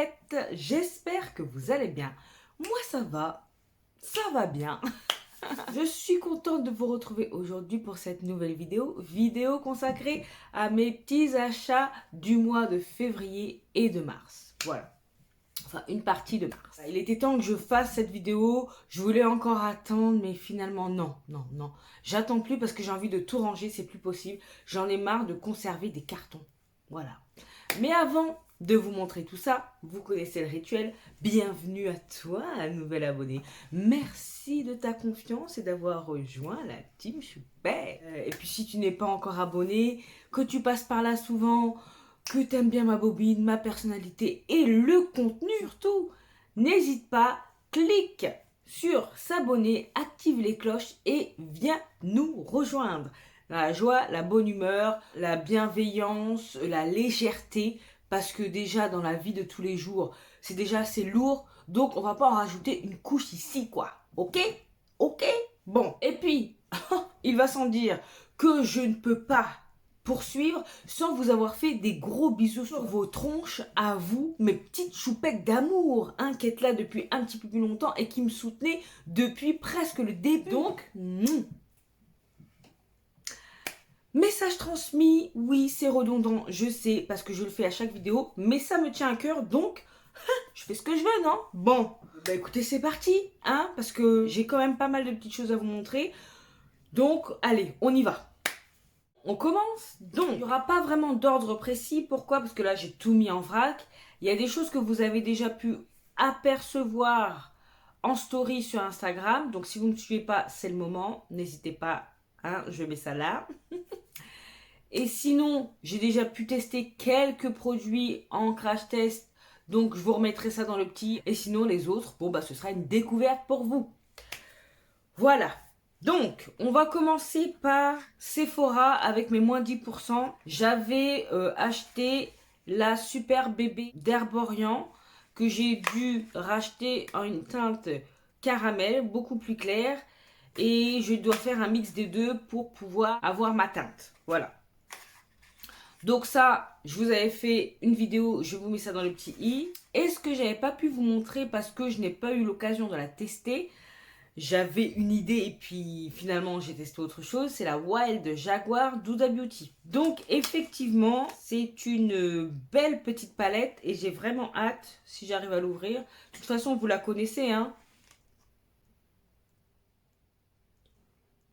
faites? J'espère que vous allez bien. Moi ça va bien. Je suis contente de vous retrouver aujourd'hui pour cette nouvelle vidéo consacrée à mes petits achats du mois de février et de mars. Voilà. Enfin, une partie de mars. Il était temps que je fasse cette vidéo. Je voulais encore attendre, mais finalement, non. J'attends plus parce que j'ai envie de tout ranger, c'est plus possible. J'en ai marre de conserver des cartons. Voilà. Mais avant de vous montrer tout ça, vous connaissez le rituel. Bienvenue à toi, nouvel abonné. Merci de ta confiance et d'avoir rejoint la team Choupette. Et puis si tu n'es pas encore abonné, que tu passes par là souvent, que tu aimes bien ma bobine, ma personnalité et le contenu surtout, n'hésite pas, clique sur s'abonner, active les cloches et viens nous rejoindre. La joie, la bonne humeur, la bienveillance, la légèreté, parce que déjà dans la vie de tous les jours, c'est déjà assez lourd, donc on va pas en rajouter une couche ici, quoi. Ok? Ok? Bon, et puis, il va sans dire que je ne peux pas poursuivre sans vous avoir fait des gros bisous sur vos tronches à vous, mes petites choupettes d'amour, hein, qui êtes là depuis un petit peu plus longtemps et qui me soutenaient depuis presque le début. Donc, message transmis, oui c'est redondant, je sais, parce que je le fais à chaque vidéo, mais ça me tient à cœur, donc je fais ce que je veux, non? Bon, bah écoutez, c'est parti, hein, parce que j'ai quand même pas mal de petites choses à vous montrer, donc allez, on y va. On commence. Donc, il n'y aura pas vraiment d'ordre précis. Pourquoi? Parce que là, j'ai tout mis en vrac. Il y a des choses que vous avez déjà pu apercevoir en story sur Instagram. Donc, si vous ne me suivez pas, c'est le moment. N'hésitez pas, hein, je mets ça là. Et sinon, j'ai déjà pu tester quelques produits en crash test. Donc, je vous remettrai ça dans le petit. Et sinon, les autres, bon, bah, ce sera une découverte pour vous. Voilà. Donc, on va commencer par Sephora avec mes moins 10%. J'avais acheté la Super Bébé d'Herborian que j'ai dû racheter en une teinte caramel, beaucoup plus claire. Et je dois faire un mix des deux pour pouvoir avoir ma teinte. Voilà. Donc ça, je vous avais fait une vidéo, je vous mets ça dans le petit i. Et ce que j'avais pas pu vous montrer parce que je n'ai pas eu l'occasion de la tester, j'avais une idée et puis finalement j'ai testé autre chose, c'est la Wild Jaguar d'Huda Beauty. Donc effectivement, c'est une belle petite palette et j'ai vraiment hâte si j'arrive à l'ouvrir. De toute façon, vous la connaissez, hein.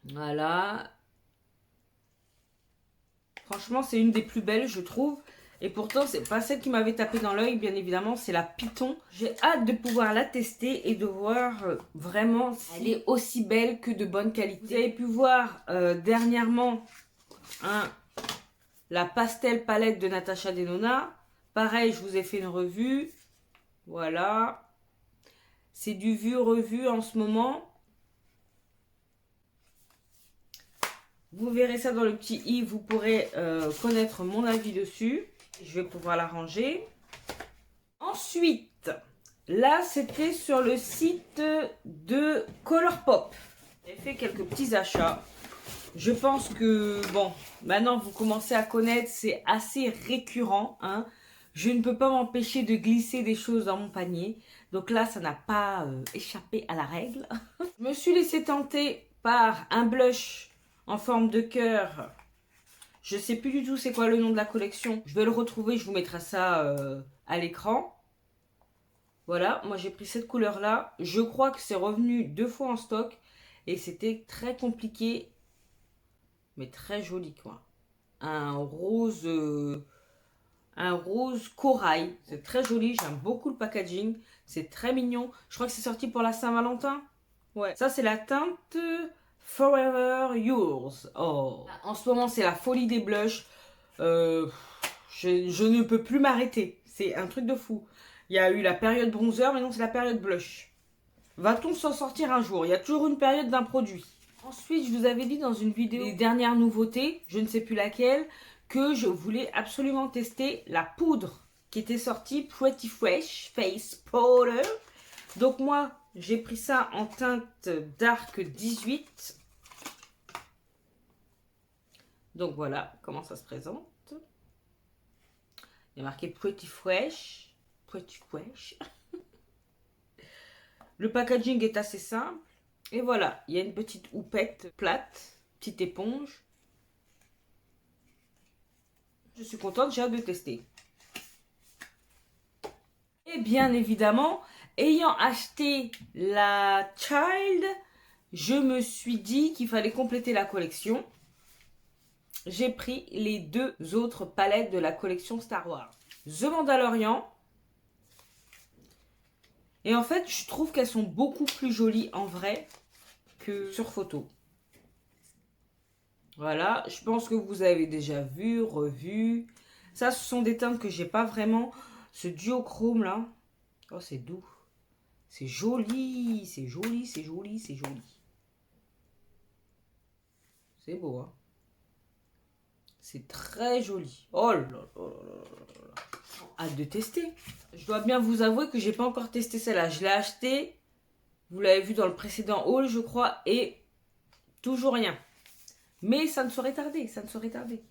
Voilà. Franchement, c'est une des plus belles, je trouve. Et pourtant, c'est pas celle qui m'avait tapé dans l'œil, bien évidemment, c'est la Python. J'ai hâte de pouvoir la tester et de voir vraiment si elle est aussi belle que de bonne qualité. Vous avez pu voir dernièrement la pastel palette de Natasha Denona. Pareil, je vous ai fait une revue. Voilà. C'est du vu-revu en ce moment. Vous verrez ça dans le petit i, vous pourrez connaître mon avis dessus. Je vais pouvoir la ranger. Ensuite, là c'était sur le site de Colourpop. J'ai fait quelques petits achats. Je pense que, bon, maintenant vous commencez à connaître, c'est assez récurrent, hein. Je ne peux pas m'empêcher de glisser des choses dans mon panier. Donc là, ça n'a pas échappé à la règle. Je me suis laissée tenter par un blush en forme de cœur. Je sais plus du tout c'est quoi le nom de la collection. Je vais le retrouver, je vous mettrai ça à l'écran. Voilà, moi j'ai pris cette couleur-là. Je crois que c'est revenu 2 fois en stock. Et c'était très compliqué. Mais très joli, quoi. Un rose corail. C'est très joli, j'aime beaucoup le packaging. C'est très mignon. Je crois que c'est sorti pour la Saint-Valentin. Ouais. Ça, c'est la teinte Forever Yours. Oh. En ce moment, c'est la folie des blushs. Je ne peux plus m'arrêter. C'est un truc de fou. Il y a eu la période bronzer, maintenant c'est la période blush. Va-t-on s'en sortir un jour? Il y a toujours une période d'un produit. Ensuite, je vous avais dit dans une vidéo, les dernières nouveautés, je ne sais plus laquelle, que je voulais absolument tester la poudre qui était sortie, Pretty Fresh Face Powder. Donc moi, j'ai pris ça en teinte Dark 18. Donc voilà comment ça se présente. Il y a marqué Pretty Fresh. Pretty fresh. Le packaging est assez simple. Et voilà, il y a une petite houppette plate, petite éponge. Je suis contente, j'ai hâte de tester. Et bien évidemment, ayant acheté la Child, je me suis dit qu'il fallait compléter la collection. J'ai pris les 2 autres palettes de la collection Star Wars. The Mandalorian. Et en fait, je trouve qu'elles sont beaucoup plus jolies en vrai que sur photo. Voilà, je pense que vous avez déjà vu, revu. Ça, ce sont des teintes que j'ai pas vraiment. Ce duochrome là. Oh, c'est doux. C'est joli, c'est joli, c'est joli, c'est joli. C'est beau, hein. C'est très joli. Oh là là là là là. Hâte de tester. Je dois bien vous avouer que j'ai pas encore testé celle-là. Je l'ai acheté. Vous l'avez vu dans le précédent haul, je crois. Et toujours rien. Mais ça ne saurait tarder. Ça ne saurait tarder.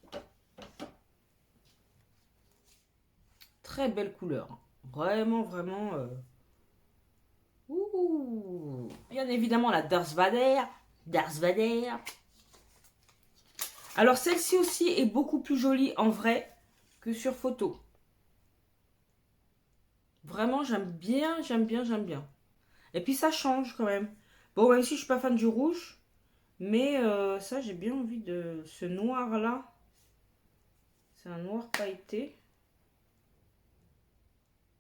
Très belle couleur. Vraiment, vraiment. Ouh. Bien évidemment, la Darth Vader. Darth Vader. Alors, celle-ci aussi est beaucoup plus jolie en vrai que sur photo. Vraiment, j'aime bien, j'aime bien, j'aime bien. Et puis, ça change quand même. Bon, même si je suis pas fan du rouge. Mais ça, j'ai bien envie de... Ce noir-là. C'est un noir pailleté.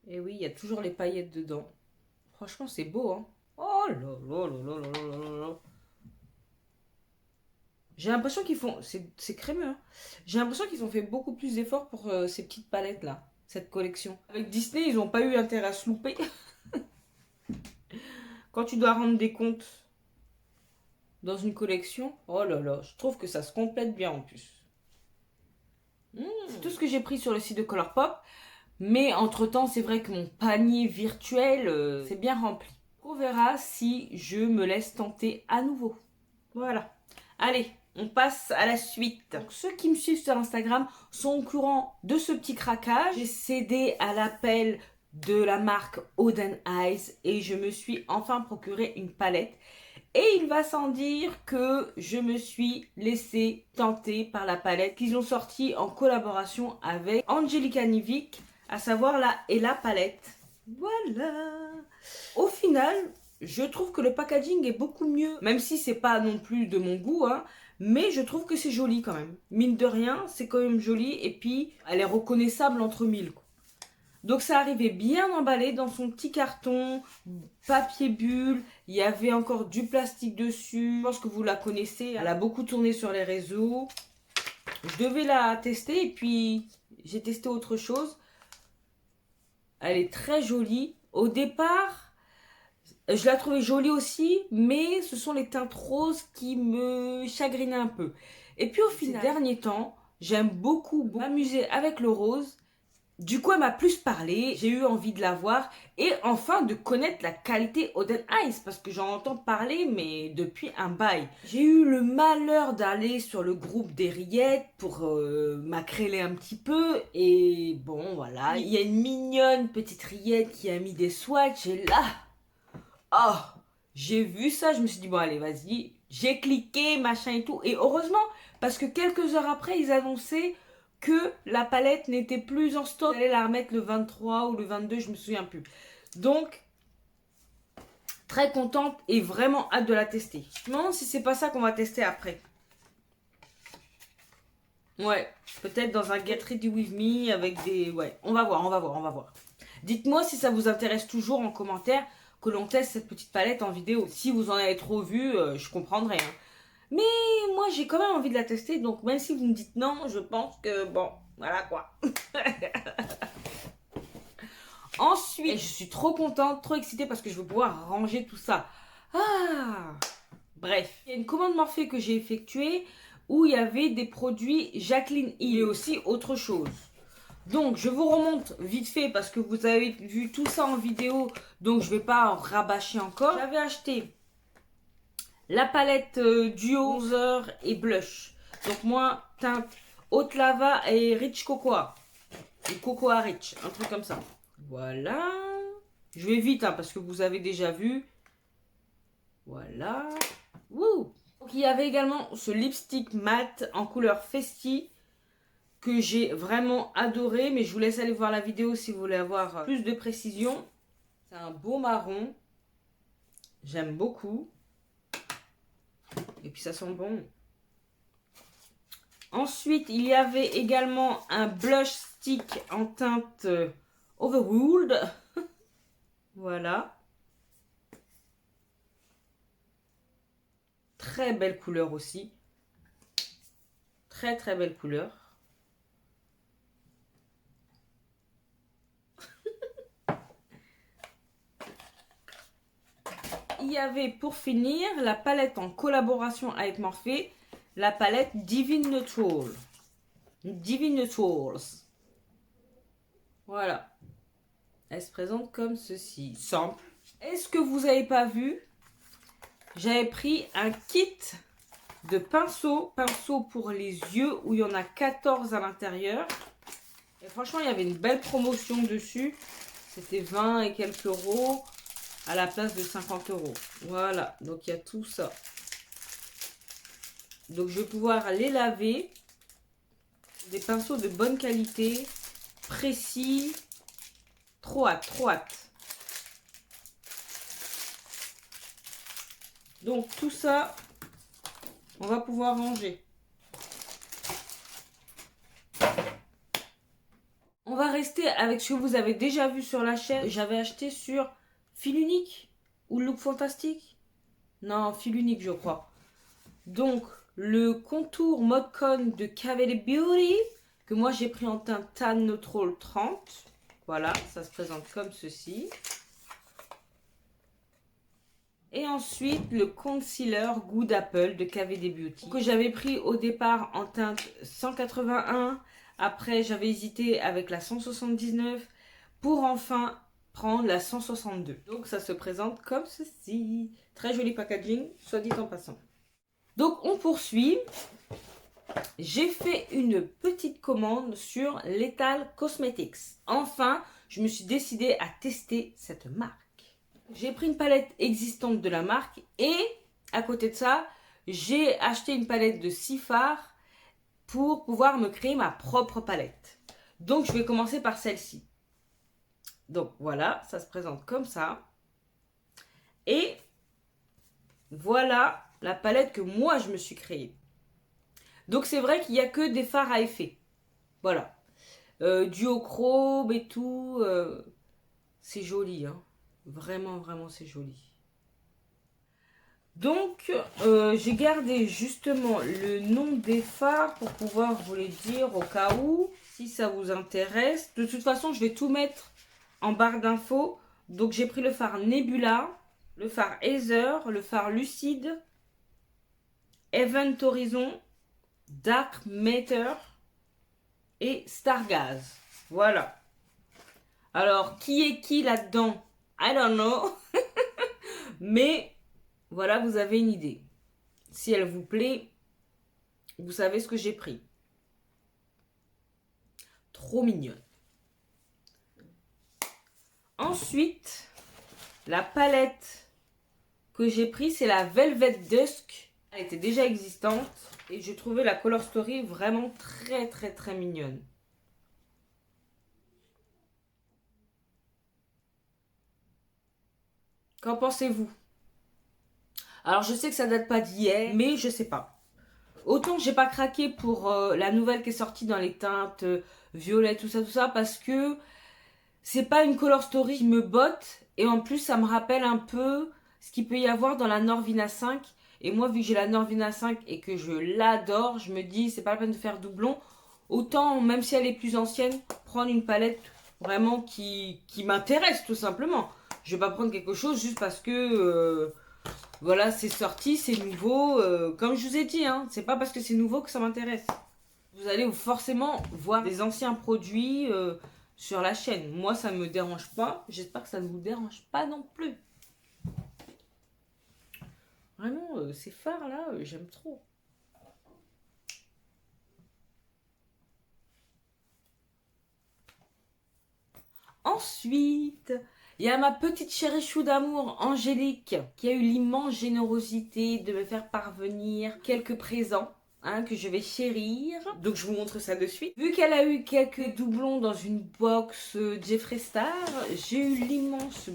Et oui, il y a toujours les paillettes dedans. Franchement, c'est beau, hein. Oh là là là là là là là là. J'ai l'impression qu'ils font... C'est crémeux, hein. J'ai l'impression qu'ils ont fait beaucoup plus d'efforts pour ces petites palettes-là. Cette collection. Avec Disney, ils n'ont pas eu intérêt à se louper. Quand tu dois rendre des comptes dans une collection, oh là là, je trouve que ça se complète bien en plus. C'est tout ce que j'ai pris sur le site de Colourpop. Mais entre-temps, c'est vrai que mon panier virtuel, c'est bien rempli. On verra si je me laisse tenter à nouveau. Voilà. Allez, on passe à la suite. Donc, ceux qui me suivent sur Instagram sont au courant de ce petit craquage. J'ai cédé à l'appel de la marque Oden Eyes et je me suis enfin procuré une palette. Et il va sans dire que je me suis laissé tenter par la palette qu'ils ont sortie en collaboration avec Angelica Nivik, à savoir la Ella palette. Voilà. Au final, je trouve que le packaging est beaucoup mieux, même si c'est pas non plus de mon goût, hein, mais je trouve que c'est joli quand même. Mine de rien, c'est quand même joli et puis elle est reconnaissable entre mille, quoi. Donc ça arrivait bien emballé dans son petit carton, papier bulle, il y avait encore du plastique dessus. Je pense que vous la connaissez, elle a beaucoup tourné sur les réseaux. Je devais la tester et puis j'ai testé autre chose. Elle est très jolie. Au départ, je la trouvais jolie aussi, mais ce sont les teintes roses qui me chagrinaient un peu. Et puis au final, ces derniers temps, j'aime beaucoup m'amuser avec le rose. Du coup, elle m'a plus parlé, j'ai eu envie de la voir et enfin de connaître la qualité Oden Eyes parce que j'en entends parler mais depuis un bail. J'ai eu le malheur d'aller sur le groupe des rillettes pour m'accréler un petit peu et bon voilà, il y a une mignonne petite rillette qui a mis des swatchs et là, oh, j'ai vu ça, je me suis dit bon allez vas-y, j'ai cliqué machin et tout et heureusement parce que quelques heures après ils annonçaient que la palette n'était plus en stock. J'allais la remettre le 23 ou le 22, je me souviens plus. Donc, très contente et vraiment hâte de la tester. Je me demande si c'est pas ça qu'on va tester après. Ouais, peut-être dans un Get Ready With Me avec des... Ouais, on va voir, on va voir, on va voir. Dites-moi si ça vous intéresse toujours en commentaire que l'on teste cette petite palette en vidéo. Si vous en avez trop vu, je comprendrai, hein. Mais moi, j'ai quand même envie de la tester. Donc, même si vous me dites non, je pense que bon, voilà quoi. Ensuite, je suis trop contente, trop excitée parce que je vais pouvoir ranger tout ça. Ah, bref. Il y a une commande Morphée que j'ai effectuée où il y avait des produits Jaclyn Hill et aussi autre chose. Donc, je vous remonte vite fait parce que vous avez vu tout ça en vidéo. Donc, je ne vais pas en rabâcher encore. J'avais acheté la palette duo bronzer et blush. Donc moi, teinte haute lava et rich cocoa. Ou cocoa rich, un truc comme ça. Voilà. Je vais vite hein, parce que vous avez déjà vu. Voilà. Wouh. Donc, il y avait également ce lipstick mat en couleur Festi que j'ai vraiment adoré. Mais je vous laisse aller voir la vidéo si vous voulez avoir plus de précision. C'est un beau marron. J'aime beaucoup. Et puis ça sent bon. Ensuite, il y avait également un blush stick en teinte Overworld. Voilà. Très belle couleur aussi. Très très belle couleur. Il y avait pour finir la palette en collaboration avec Morphe. La palette Divine Neutrals. Divine Neutrals. Voilà. Elle se présente comme ceci. Simple. Est-ce que vous n'avez pas vu? J'avais pris un kit de pinceaux. Pinceaux pour les yeux où il y en a 14 à l'intérieur. Et franchement, il y avait une belle promotion dessus. C'était 20 et quelques euros à la place de 50 euros. Voilà. Donc, il y a tout ça. Donc, je vais pouvoir les laver. Des pinceaux de bonne qualité. Précis. Trop hâte, trop hâte. Donc tout ça, on va pouvoir ranger. On va rester avec ce que vous avez déjà vu sur la chaîne. J'avais acheté sur Fil Unique ou Look Fantastique. Non, Fil Unique je crois. Donc le contour mode con de Cavalry Beauty que moi j'ai pris en teint Tan Neutral 30. Voilà, ça se présente comme ceci. Et ensuite, le concealer Good Apple de KVD Beauty que j'avais pris au départ en teinte 181. Après, j'avais hésité avec la 179 pour enfin prendre la 162. Donc, ça se présente comme ceci. Très joli packaging, soit dit en passant. Donc, on poursuit. J'ai fait une petite commande sur Lethal Cosmetics. Enfin, je me suis décidée à tester cette marque. J'ai pris une palette existante de la marque et à côté de ça, j'ai acheté une palette de 6 fards pour pouvoir me créer ma propre palette. Donc, je vais commencer par celle-ci. Donc, voilà, ça se présente comme ça. Et voilà la palette que moi, je me suis créée. Donc, c'est vrai qu'il n'y a que des fards à effet. Voilà. Duochrome et tout. C'est joli, hein. Vraiment, vraiment, c'est joli. Donc, j'ai gardé justement le nom des fards pour pouvoir vous les dire au cas où, si ça vous intéresse. De toute façon, je vais tout mettre en barre d'infos. Donc, j'ai pris le phare Nebula, le phare Heather, le phare Lucide, Event Horizon, Dark Matter et Stargaze. Voilà. Alors, qui est qui là-dedans? I don't know. Mais voilà, vous avez une idée. Si elle vous plaît, vous savez ce que j'ai pris. Trop mignonne. Ensuite, la palette que j'ai pris, c'est la Velvet Dusk. Elle était déjà existante et je trouvais la Color Story vraiment très très très mignonne. Qu'en pensez-vous? Alors je sais que ça date pas d'hier, mais je sais pas. Autant j'ai pas craqué pour la nouvelle qui est sortie dans les teintes violet, tout ça, parce que c'est pas une color story qui me botte. Et en plus, ça me rappelle un peu ce qu'il peut y avoir dans la Norvina 5. Et moi, vu que j'ai la Norvina 5 et que je l'adore, je me dis, c'est pas la peine de faire doublon. Autant, même si elle est plus ancienne, prendre une palette vraiment qui m'intéresse, tout simplement. Je vais pas prendre quelque chose juste parce que... voilà, c'est sorti, c'est nouveau. Comme je vous ai dit, hein, c'est pas parce que c'est nouveau que ça m'intéresse. Vous allez forcément voir des anciens produits sur la chaîne. Moi, ça ne me dérange pas. J'espère que ça ne vous dérange pas non plus. Vraiment, ces fards-là, j'aime trop. Ensuite, il y a ma petite chérie chou d'amour, Angélique, qui a eu l'immense générosité de me faire parvenir quelques présents. Hein, que je vais chérir. Donc je vous montre ça de suite. Vu qu'elle a eu quelques doublons dans une box Jeffree Star, j'ai eu l'immense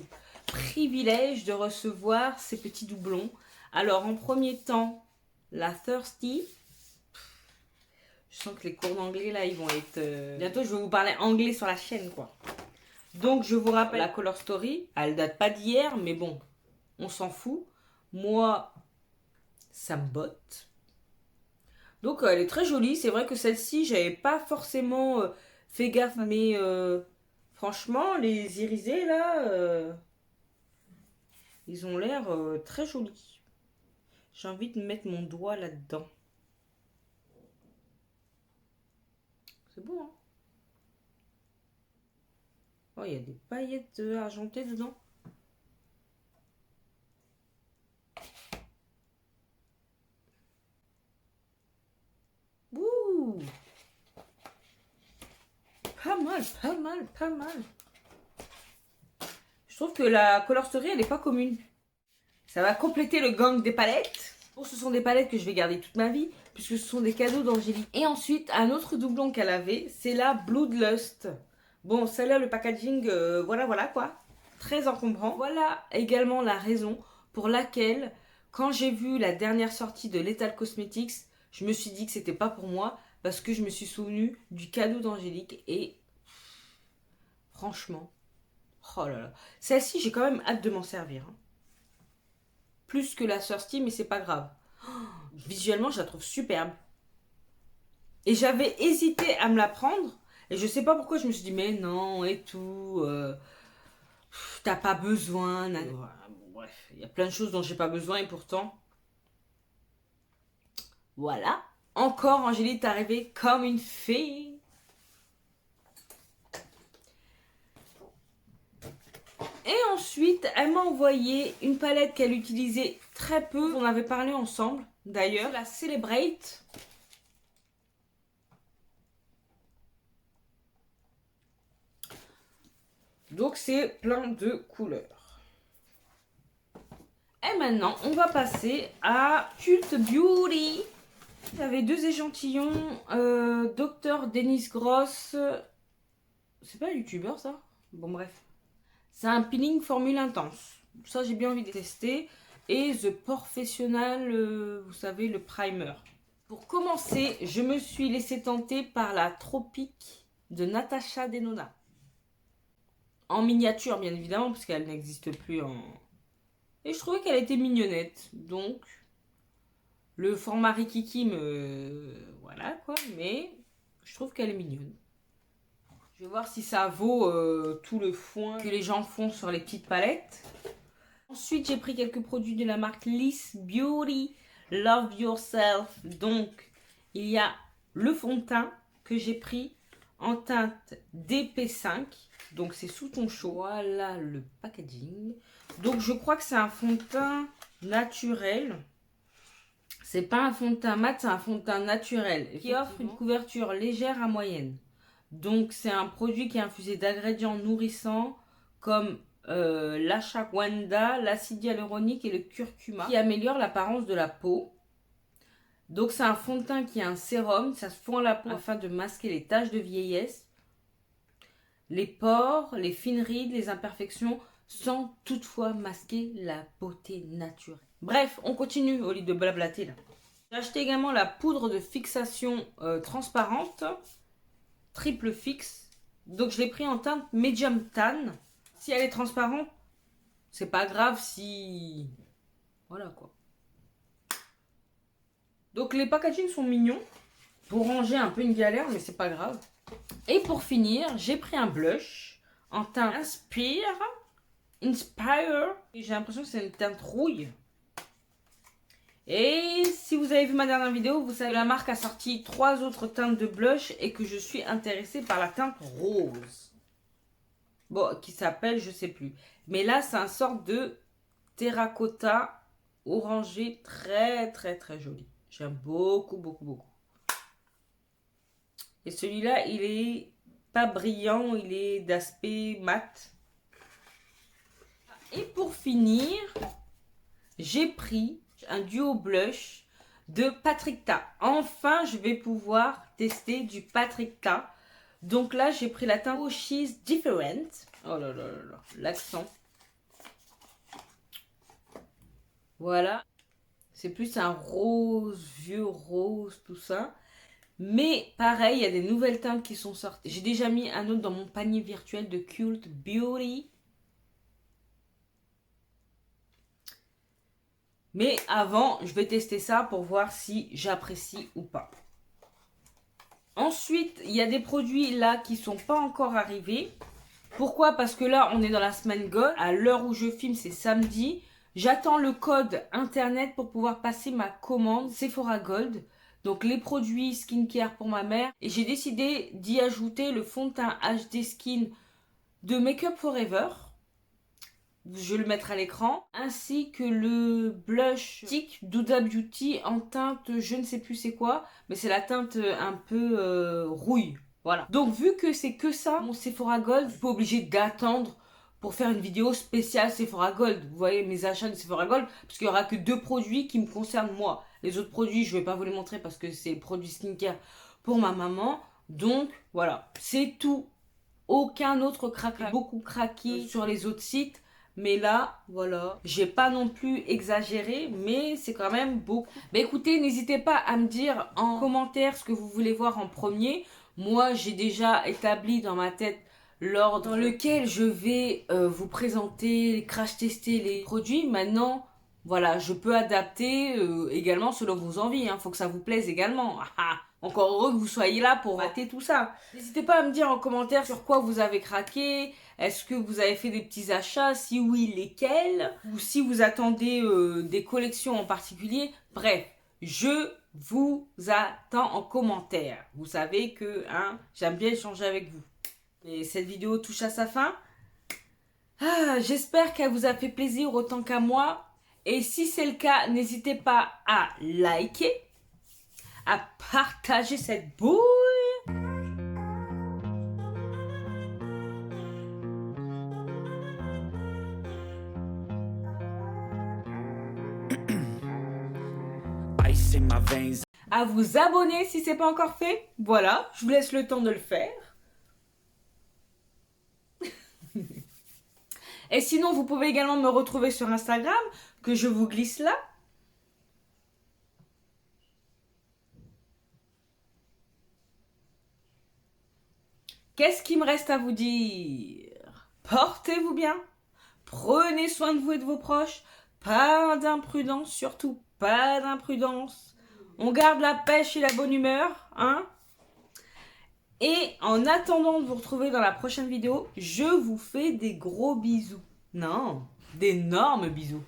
privilège de recevoir ces petits doublons. Alors en premier temps, la Thirsty. Je sens que les cours d'anglais là, ils vont être... Bientôt je vais vous parler anglais sur la chaîne quoi. Donc je vous rappelle la Color Story. Elle date pas d'hier, mais bon, on s'en fout. Moi, ça me botte. Donc elle est très jolie. C'est vrai que celle-ci, j'avais pas forcément fait gaffe. Mais franchement, les irisés là, ils ont l'air très jolis. J'ai envie de mettre mon doigt là-dedans. C'est beau, hein? Oh, il y a des paillettes argentées dedans. Ouh! Pas mal, pas mal, pas mal. Je trouve que la Color Story, elle n'est pas commune. Ça va compléter le gang des palettes. Bon, ce sont des palettes que je vais garder toute ma vie, puisque ce sont des cadeaux d'Angélique. Et ensuite, un autre doublon qu'elle avait, c'est la Bloodlust. Bon, celle-là, le packaging, voilà quoi. Très encombrant. Voilà également la raison pour laquelle, quand j'ai vu la dernière sortie de Lethal Cosmetics, je me suis dit que c'était pas pour moi, parce que je me suis souvenu du cadeau d'Angélique et franchement, oh là là. Celle-ci, j'ai quand même hâte de m'en servir. Hein. Plus que la Thirsty, mais c'est pas grave. Oh, visuellement, je la trouve superbe. Et j'avais hésité à me la prendre. Et je sais pas pourquoi je me suis dit, mais non, et tout. T'as pas besoin. Bref, il y a plein de choses dont j'ai pas besoin et pourtant. Voilà. Encore, Angélique est arrivée comme une fée. Et ensuite, elle m'a envoyé une palette qu'elle utilisait très peu. On avait parlé ensemble, d'ailleurs. La Celebrate. Donc, c'est plein de couleurs. Et maintenant, on va passer à Cult Beauty. J'avais deux échantillons. Dr Dennis Gross. C'est pas un youtubeur, ça? Bon, bref. C'est un peeling formule intense. Ça, j'ai bien envie de tester. Et The Professional, vous savez, le primer. Pour commencer, je me suis laissée tenter par la Tropique de Natasha Denona. En miniature, bien évidemment, parce qu'elle n'existe plus en... Et je trouvais qu'elle était mignonnette. Donc, le format Rikiki me... Voilà, quoi. Mais je trouve qu'elle est mignonne. Je vais voir si ça vaut tout le foin que les gens font sur les petites palettes. Ensuite, j'ai pris quelques produits de la marque Liss Beauty. Love Yourself. Donc, il y a le fond de teint que j'ai pris en teinte DP5. Donc, c'est sous ton chaud. Voilà le packaging. Donc, je crois que c'est un fond de teint naturel. C'est pas un fond de teint mat, c'est un fond de teint naturel qui offre une couverture légère à moyenne. Donc, c'est un produit qui est infusé d'ingrédients nourrissants comme l'ashwagandha, l'acide hyaluronique et le curcuma qui améliore l'apparence de la peau. Donc, c'est un fond de teint qui est un sérum, ça se fond à la peau afin de masquer les taches de vieillesse, les pores, les fines rides, les imperfections, sans toutefois masquer la beauté naturelle. Bref, on continue au lieu de blablater là. J'ai acheté également la poudre de fixation transparente. Triple fixe. Donc je l'ai pris en teinte medium tan. Si elle est transparente, c'est pas grave si... Voilà quoi. Donc les packagings sont mignons. Pour ranger un peu une galère, mais c'est pas grave. Et pour finir, j'ai pris un blush en teinte Inspire. J'ai l'impression que c'est une teinte rouille. Et si vous avez vu ma dernière vidéo, vous savez que la marque a sorti 3 autres teintes de blush et que je suis intéressée par la teinte rose. Bon, qui s'appelle, je sais plus. Mais là, c'est un sorte de terracotta orangé très très très joli. J'aime beaucoup, beaucoup, beaucoup. Et celui-là, il est pas brillant, il est d'aspect mat. Et pour finir, j'ai pris un duo blush de Patrick Ta. Enfin, je vais pouvoir tester du Patrick Ta. Donc là, j'ai pris la teinte Oh She's Different. Oh là là là là, l'accent. Voilà. C'est plus un rose, vieux rose, tout ça. Mais pareil, il y a des nouvelles teintes qui sont sorties. J'ai déjà mis un autre dans mon panier virtuel de Cult Beauty. Mais avant, je vais tester ça pour voir si j'apprécie ou pas. Ensuite, il y a des produits là qui sont pas encore arrivés. Pourquoi? Parce que là, on est dans la semaine Gold. À l'heure où je filme, c'est samedi. J'attends le code internet pour pouvoir passer ma commande Sephora Gold. Donc les produits skincare pour ma mère. Et j'ai décidé d'y ajouter le fond de teint HD Skin de Make Up Forever. Je le mettrai à l'écran. Ainsi que le blush stick d'Huda Beauty en teinte je ne sais plus c'est quoi. Mais c'est la teinte un peu rouille. Voilà. Donc vu que c'est que ça, mon Sephora Gold, je suis pas obligée d'attendre pour faire une vidéo spéciale Sephora Gold. Vous voyez mes achats de Sephora Gold. Parce qu'il n'y aura que 2 produits qui me concernent moi. Les autres produits, je ne vais pas vous les montrer parce que c'est produits skincare pour ma maman. Donc voilà, c'est tout. Aucun autre craquage. Beaucoup craqué sur les autres sites. Mais là, voilà, j'ai pas non plus exagéré, mais c'est quand même beaucoup. Bah écoutez, n'hésitez pas à me dire en commentaire ce que vous voulez voir en premier. Moi, j'ai déjà établi dans ma tête l'ordre dans lequel je vais vous présenter, crash tester les produits. Maintenant, voilà, je peux adapter également selon vos envies. Faut que ça vous plaise également. Encore heureux que vous soyez là pour rater tout ça. N'hésitez pas à me dire en commentaire sur quoi vous avez craqué. Est-ce que vous avez fait des petits achats? Si oui, lesquels? Ou si vous attendez des collections en particulier? Bref, je vous attends en commentaire. Vous savez que j'aime bien échanger avec vous. Et cette vidéo touche à sa fin. J'espère qu'elle vous a fait plaisir autant qu'à moi. Et si c'est le cas, n'hésitez pas à liker, à partager cette bouille. À vous abonner si c'est pas encore fait. Voilà, je vous laisse le temps de le faire. Et sinon, vous pouvez également me retrouver sur Instagram, que je vous glisse là. Qu'est-ce qu'il me reste à vous dire? Portez-vous bien. Prenez soin de vous et de vos proches. Pas d'imprudence, surtout pas d'imprudence. On garde la pêche et la bonne humeur, Et en attendant de vous retrouver dans la prochaine vidéo, je vous fais des gros bisous. Non, d'énormes bisous.